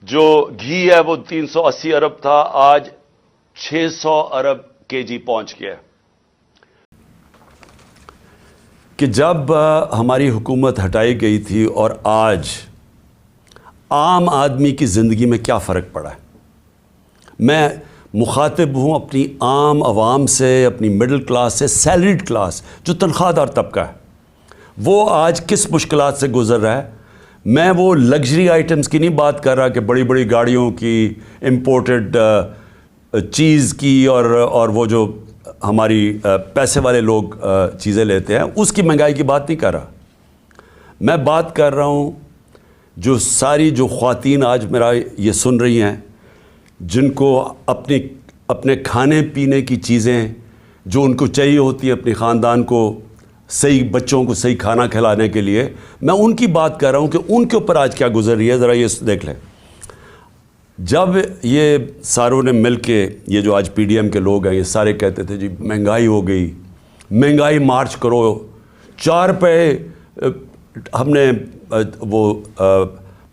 جو گھی ہے وہ 380 ارب تھا، آج 600 ارب کے جی پہنچ گیا ہے۔ کہ جب ہماری حکومت ہٹائی گئی تھی اور آج عام آدمی کی زندگی میں کیا فرق پڑا ہے۔ میں مخاطب ہوں اپنی عام عوام سے، اپنی مڈل کلاس سے، سیلریڈ کلاس جو تنخواہ دار طبقہ ہے، وہ آج کس مشکلات سے گزر رہا ہے۔ میں وہ لگژری آئٹمز کی نہیں بات کر رہا کہ بڑی بڑی گاڑیوں کی، امپورٹڈ چیز کی، اور وہ جو ہماری پیسے والے لوگ چیزیں لیتے ہیں، اس کی مہنگائی کی بات نہیں کر رہا۔ میں بات کر رہا ہوں جو خواتین آج میرا یہ سن رہی ہیں، جن کو اپنے کھانے پینے کی چیزیں جو ان کو چاہیے ہوتی ہے اپنے خاندان کو، صحیح بچوں کو صحیح کھانا کھلانے کے لیے، میں ان کی بات کر رہا ہوں کہ ان کے اوپر آج کیا گزر رہی ہے۔ ذرا یہ دیکھ لیں۔ جب یہ ساروں نے مل کے، یہ جو آج پی ڈی ایم کے لوگ ہیں، یہ سارے کہتے تھے جی مہنگائی ہو گئی، مہنگائی مارچ کرو، 4 روپے ہم نے وہ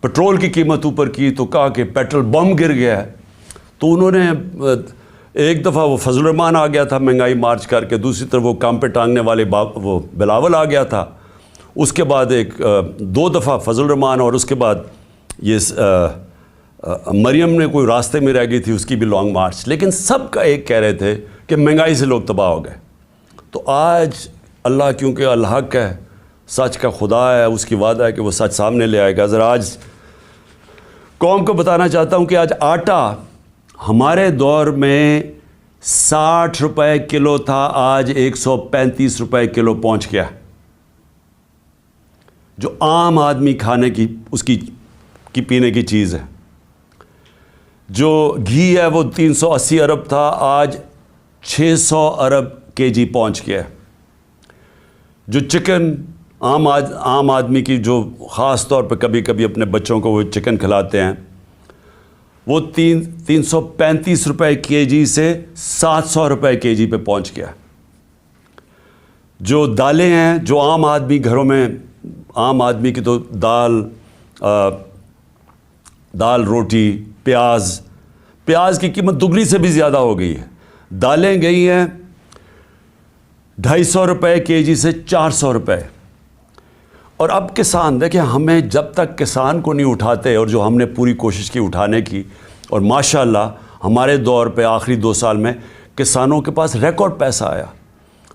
پٹرول کی قیمت اوپر کی تو کہا کہ پیٹرول بم گر گیا ہے۔ تو انہوں نے ایک دفعہ وہ فضل الرحمان آ گیا تھا مہنگائی مارچ کر کے، دوسری طرف وہ کام پہ ٹانگنے والے وہ بلاول آ گیا تھا، اس کے بعد 2 دفعہ فضل الرحمان، اور اس کے بعد یہ مریم نے کوئی راستے میں رہ گئی تھی، اس کی بھی لانگ مارچ، لیکن سب کا ایک کہہ رہے تھے کہ مہنگائی سے لوگ تباہ ہو گئے۔ تو آج اللہ کیونکہ الحق ہے، سچ کا خدا ہے، اس کی وعدہ ہے کہ وہ سچ سامنے لے آئے گا۔ ذرا آج قوم کو بتانا چاہتا ہوں کہ آج آٹا ہمارے دور میں 60 روپے کلو تھا، آج 135 روپے کلو پہنچ گیا۔ جو عام آدمی کھانے کی، اس کی پینے کی چیز ہے۔ جو گھی ہے وہ 380 ارب تھا، آج 600 ارب کے جی پہنچ گیا۔ جو چکن عام آدمی کی، جو خاص طور پہ کبھی کبھی اپنے بچوں کو وہ چکن کھلاتے ہیں، وہ 335 روپے کے جی سے 700 روپے کے جی پہ پہنچ گیا۔ جو دالیں ہیں، جو عام آدمی گھروں میں، عام آدمی کی تو دال روٹی، پیاز کی قیمت دگنی سے بھی زیادہ ہو گئی ہے۔ دالیں گئی ہیں 250 روپے کے جی سے 400 روپے۔ اور اب کسان، دیکھیں، ہمیں جب تک کسان کو نہیں اٹھاتے، اور جو ہم نے پوری کوشش کی اٹھانے کی، اور ماشاءاللہ ہمارے دور پہ آخری 2 سال میں کسانوں کے پاس ریکارڈ پیسہ آیا۔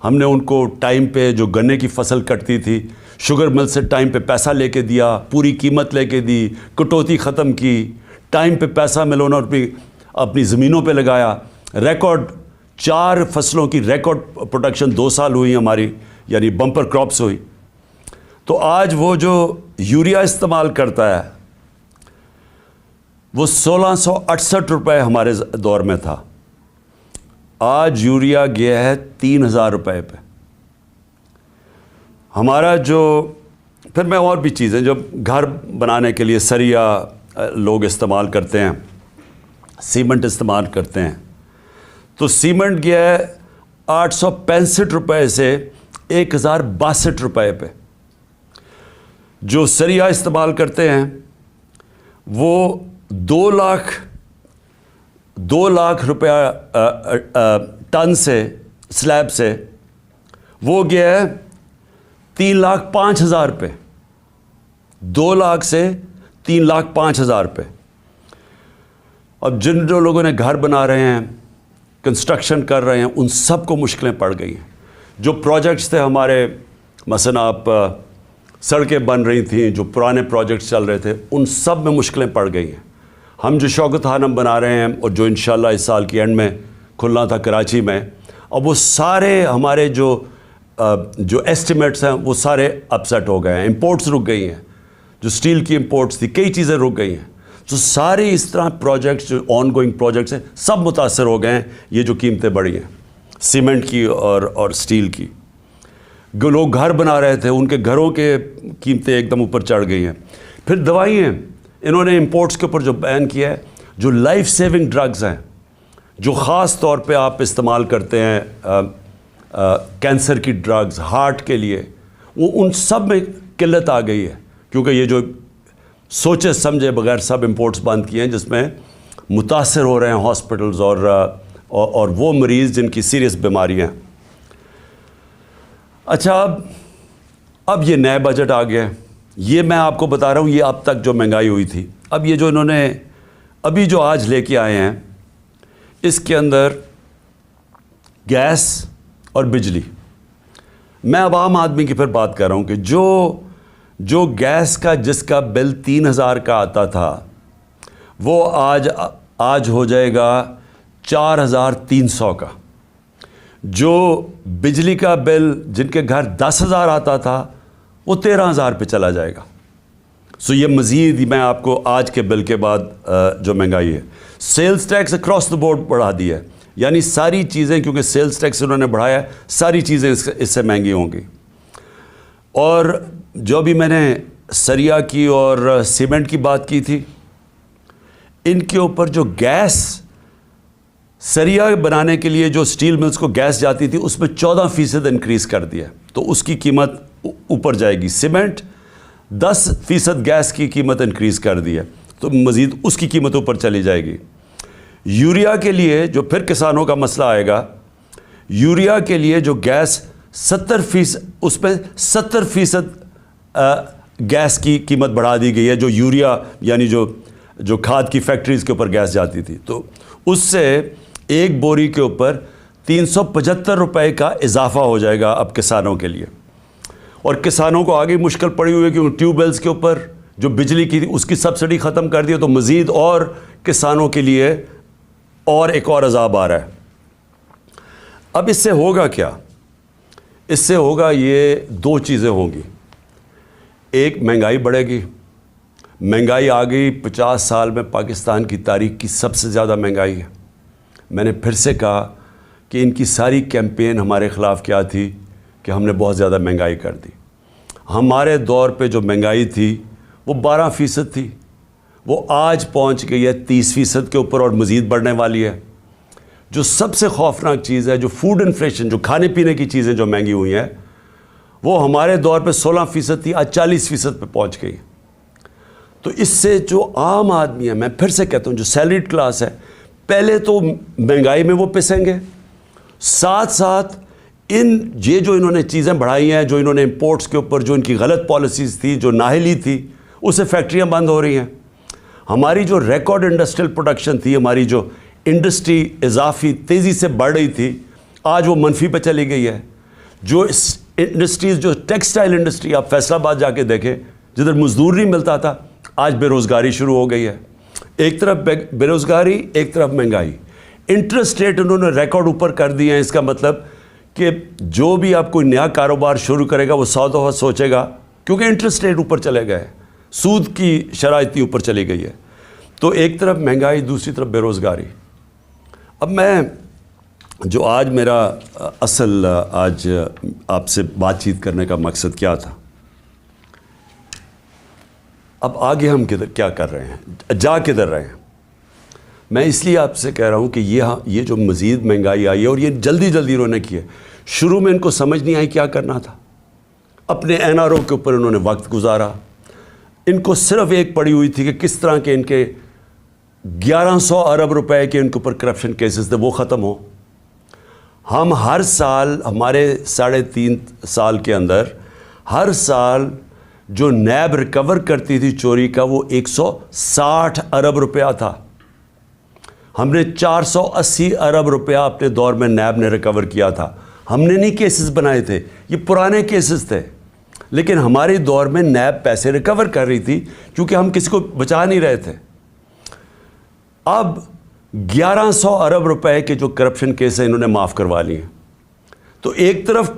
ہم نے ان کو ٹائم پہ جو گنے کی فصل کٹتی تھی، شوگر مل سے ٹائم پہ پیسہ لے کے دیا، پوری قیمت لے کے دی، کٹوتی ختم کی، ٹائم پہ پیسہ ملونا اور اپنی زمینوں پہ لگایا۔ ریکارڈ 4 فصلوں کی ریکارڈ پروڈکشن 2 سال ہوئی ہماری، یعنی بمپر کراپس ہوئی۔ تو آج وہ جو یوریا استعمال کرتا ہے وہ 1668 روپے ہمارے دور میں تھا، آج یوریا گیا ہے 3000 روپے پہ۔ ہمارا پھر میں اور بھی چیزیں جو گھر بنانے کے لیے سریا لوگ استعمال کرتے ہیں، سیمنٹ استعمال کرتے ہیں، تو سیمنٹ گیا ہے 865 روپے سے 1062 روپے پہ۔ جو سریا استعمال کرتے ہیں وہ 2 لاکھ روپیہ ٹن سے، سلیب سے، وہ گیا ہے 3,05,000 پہ۔ 2 لاکھ سے 3,05,000 پہ۔ اب جن لوگوں نے گھر بنا رہے ہیں، کنسٹرکشن کر رہے ہیں، ان سب کو مشکلیں پڑ گئی ہیں۔ جو پروجیکٹس تھے ہمارے، مثلا آپ سڑکیں بن رہی تھیں، جو پرانے پروجیکٹس چل رہے تھے، ان سب میں مشکلیں پڑ گئی ہیں۔ ہم جو شوکت خانم بنا رہے ہیں، اور جو انشاءاللہ اس سال کی اینڈ میں کھلنا تھا کراچی میں، اب وہ سارے ہمارے جو ایسٹیمیٹس ہیں وہ سارے اپسیٹ ہو گئے ہیں۔ امپورٹس رک گئی ہیں، جو سٹیل کی امپورٹس تھی، کئی چیزیں رک گئی ہیں۔ تو سارے اس طرح پروجیکٹس جو آن گوئنگ پروجیکٹس ہیں، سب متاثر ہو گئے ہیں۔ یہ جو قیمتیں بڑھی ہیں سیمنٹ کی اور سٹیل کی، جو لوگ گھر بنا رہے تھے ان کے گھروں کے قیمتیں ایک دم اوپر چڑھ گئی ہیں۔ پھر دوائیں، انہوں نے امپورٹس کے اوپر جو بین کیا ہے، جو لائف سیونگ ڈرگز ہیں، جو خاص طور پہ آپ استعمال کرتے ہیں، کینسر کی ڈرگز، ہارٹ کے لیے، وہ ان سب میں قلت آ گئی ہے، کیونکہ یہ جو سوچے سمجھے بغیر سب امپورٹس بند کیے ہیں، جس میں متاثر ہو رہے ہیں ہاسپٹلز اور وہ مریض جن کی سیریس بیماریاں ہیں۔ اچھا، اب یہ نئے بجٹ آ گیا ہے، یہ میں آپ کو بتا رہا ہوں، یہ اب تک جو مہنگائی ہوئی تھی، اب یہ جو انہوں نے ابھی جو آج لے کے آئے ہیں، اس کے اندر گیس اور بجلی، میں اب عام آدمی کی پھر بات کر رہا ہوں کہ جو گیس کا جس کا بل 3000 کا آتا تھا وہ آج ہو جائے گا 4300 کا۔ جو بجلی کا بل جن کے گھر 10,000 آتا تھا وہ 13,000 پہ چلا جائے گا۔ سو یہ مزید میں آپ کو آج کے بل کے بعد جو مہنگائی ہے، sales tax across the board بڑھا دیا ہے، یعنی ساری چیزیں، کیونکہ سیلز ٹیکس انہوں نے بڑھایا ہے، ساری چیزیں اس سے مہنگی ہوں گی۔ اور جو بھی میں نے سریا کی اور سیمنٹ کی بات کی تھی، ان کے اوپر جو گیس سریا بنانے کے لیے جو سٹیل ملز کو گیس جاتی تھی، اس میں 14% انکریز کر دیا، تو اس کی قیمت اوپر جائے گی۔ سیمنٹ 10% گیس کی قیمت انکریز کر دی ہے، تو مزید اس کی قیمت اوپر چلی جائے گی۔ یوریا کے لیے جو پھر کسانوں کا مسئلہ آئے گا، یوریا کے لیے جو گیس 70%، اس میں 70% گیس کی قیمت بڑھا دی گئی ہے، جو یوریا یعنی جو کھاد کی فیکٹریز کے اوپر گیس جاتی تھی، تو اس سے ایک بوری کے اوپر 375 روپے کا اضافہ ہو جائے گا اب کسانوں کے لیے۔ اور کسانوں کو آگے مشکل پڑی ہوئی ہے، کیونکہ ٹیوب ویلز کے اوپر جو بجلی کی تھی اس کی سبسڈی ختم کر دی، تو مزید اور کسانوں کے لیے اور ایک اور عذاب آ رہا ہے۔ اب اس سے ہوگا کیا؟ اس سے ہوگا یہ دو چیزیں ہوں گی۔ ایک، مہنگائی بڑھے گی، مہنگائی آ گئی 50 سال میں پاکستان کی تاریخ کی سب سے زیادہ مہنگائی ہے۔ میں نے پھر سے کہا کہ ان کی ساری کیمپین ہمارے خلاف کیا تھی کہ ہم نے بہت زیادہ مہنگائی کر دی۔ ہمارے دور پہ جو مہنگائی تھی وہ 12% تھی، وہ آج پہنچ گئی ہے 30% کے اوپر اور مزید بڑھنے والی ہے۔ جو سب سے خوفناک چیز ہے، جو فوڈ انفلیشن، جو کھانے پینے کی چیزیں جو مہنگی ہوئی ہیں، وہ ہمارے دور پہ 16% تھی، آج 40% پہ پہنچ گئی۔ تو اس سے جو عام آدمی ہے، میں پھر سے کہتا ہوں، جو سیلریڈ کلاس ہے، پہلے تو مہنگائی میں وہ پسیں گے، ساتھ ساتھ جو انہوں نے چیزیں بڑھائی ہیں، جو انہوں نے امپورٹس کے اوپر جو ان کی غلط پالیسیز تھی، جو نااہلی تھی، اس سے فیکٹریاں بند ہو رہی ہیں۔ ہماری جو ریکارڈ انڈسٹریل پروڈکشن تھی، ہماری جو انڈسٹری اضافی تیزی سے بڑھ رہی تھی، آج وہ منفی پہ چلی گئی ہے۔ جو انڈسٹریز، جو ٹیکسٹائل انڈسٹری، آپ فیصل آباد جا کے دیکھیں، جدھر مزدور نہیں ملتا تھا، آج بے روزگاری شروع ہو گئی ہے۔ ایک طرف بے روزگاری، ایک طرف مہنگائی۔ انٹرسٹ ریٹ انہوں نے ریکارڈ اوپر کر دیے ہیں۔ اس کا مطلب کہ جو بھی آپ کوئی نیا کاروبار شروع کرے گا وہ 100 دفعہ سوچے گا، کیونکہ انٹرسٹ ریٹ اوپر چلے گئے، سود کی شرح اتنی اوپر چلی گئی ہے۔ تو ایک طرف مہنگائی، دوسری طرف بے روزگاری۔ اب میں جو آج میرا اصل آج آپ سے بات چیت کرنے کا مقصد کیا تھا، اب آگے ہم کیا کر رہے ہیں، جا کدھر رہے ہیں، میں اس لیے آپ سے کہہ رہا ہوں کہ یہ جو مزید مہنگائی آئی ہے، اور یہ جلدی انہوں نے کی ہے، شروع میں ان کو سمجھ نہیں آئی کیا کرنا تھا، اپنے NRO کے اوپر انہوں نے وقت گزارا، ان کو صرف ایک پڑی ہوئی تھی کہ کس طرح کے ان کے 1100 ارب روپے کے ان کے اوپر کرپشن کیسز تھے وہ ختم ہو۔ ہم ہر سال، ہمارے 3.5 سال کے اندر، ہر سال جو نیب ریکور کرتی تھی چوری کا، وہ 160 ارب روپیہ تھا۔ ہم نے 480 ارب روپیہ اپنے دور میں نیب نے ریکور کیا تھا۔ ہم نے نہیں کیسز بنائے تھے، یہ پرانے کیسز تھے، لیکن ہمارے دور میں نیب پیسے ریکور کر رہی تھی کیونکہ ہم کسی کو بچا نہیں رہے تھے۔ اب 1100 ارب روپے کے جو کرپشن کیس ہیں انہوں نے معاف کروا لیے۔ تو ایک طرف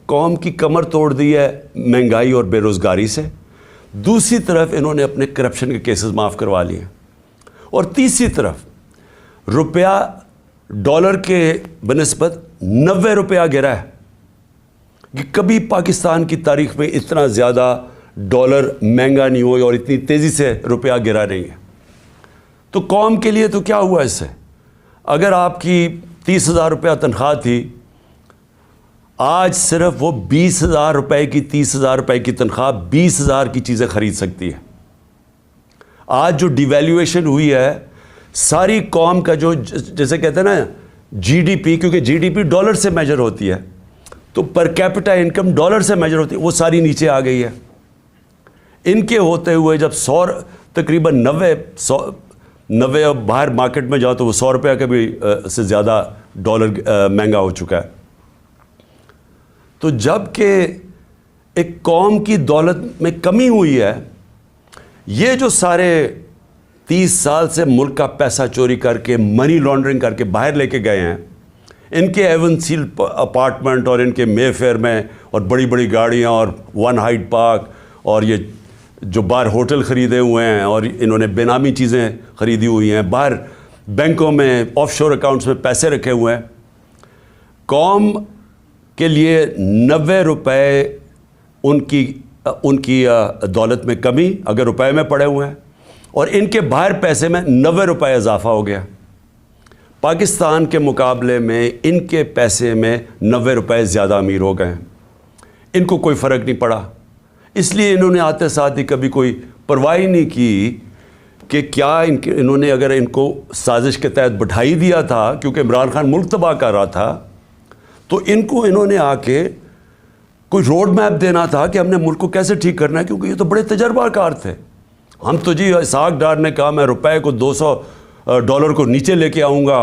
قوم کی کمر توڑ دی ہے مہنگائی اور بے روزگاری سے، دوسری طرف انہوں نے اپنے کرپشن کے کیسز معاف کروا لیے، اور تیسری طرف روپیہ ڈالر کے بنسبت 90 روپیہ گرا ہے کہ کبھی پاکستان کی تاریخ میں اتنا زیادہ ڈالر مہنگا نہیں ہوئی اور اتنی تیزی سے روپیہ گرا نہیں ہے۔ تو قوم کے لیے تو کیا ہوا اس سے؟ اگر آپ کی 30,000 روپیہ تنخواہ تھی، آج صرف وہ 20,000 روپے کی 30,000 روپے کی تنخواہ 20,000 کی چیزیں خرید سکتی ہے۔ آج جو ڈیویلیویشن ہوئی ہے ساری قوم کا جو جیسے کہتے ہیں نا جی ڈی پی، کیونکہ جی ڈی پی ڈالر سے میجر ہوتی ہے تو پر کیپٹا انکم ڈالر سے میجر ہوتی ہے، وہ ساری نیچے آ گئی ہے۔ ان کے ہوتے ہوئے جب تقریباً 90 باہر مارکیٹ میں جاؤ تو وہ 100 روپیہ کا بھی سے زیادہ ڈالر مہنگا ہو چکا ہے۔ تو جب کہ ایک قوم کی دولت میں کمی ہوئی ہے، یہ جو سارے 30 سال سے ملک کا پیسہ چوری کر کے منی لانڈرنگ کر کے باہر لے کے گئے ہیں، ان کے ایون سیل اپارٹمنٹ اور ان کے مے فیئر میں اور بڑی بڑی گاڑیاں اور ون ہائیڈ پارک اور یہ جو باہر ہوٹل خریدے ہوئے ہیں اور انہوں نے بے نامی چیزیں خریدی ہوئی ہیں، باہر بینکوں میں آف شور اکاؤنٹس میں پیسے رکھے ہوئے ہیں، قوم کے لیے 90 روپے ان کی دولت میں کمی اگر روپے میں پڑے ہوئے ہیں، اور ان کے باہر پیسے میں 90 روپے اضافہ ہو گیا۔ پاکستان کے مقابلے میں ان کے پیسے میں 90 روپے زیادہ امیر ہو گئے ہیں، ان کو کوئی فرق نہیں پڑا۔ اس لیے انہوں نے آتے ساتھ ہی کبھی کوئی پرواہ نہیں کی کہ کیا انہوں نے اگر ان کو سازش کے تحت بٹھائی دیا تھا، کیونکہ عمران خان ملک تباہ کر رہا تھا، تو انہوں نے آ کے کوئی روڈ میپ دینا تھا کہ ہم نے ملک کو کیسے ٹھیک کرنا ہے، کیونکہ یہ تو بڑے تجربہ کار تھے۔ ہم تو جی اسحاق ڈار نے کہا میں روپے کو $200 کو نیچے لے کے آؤں گا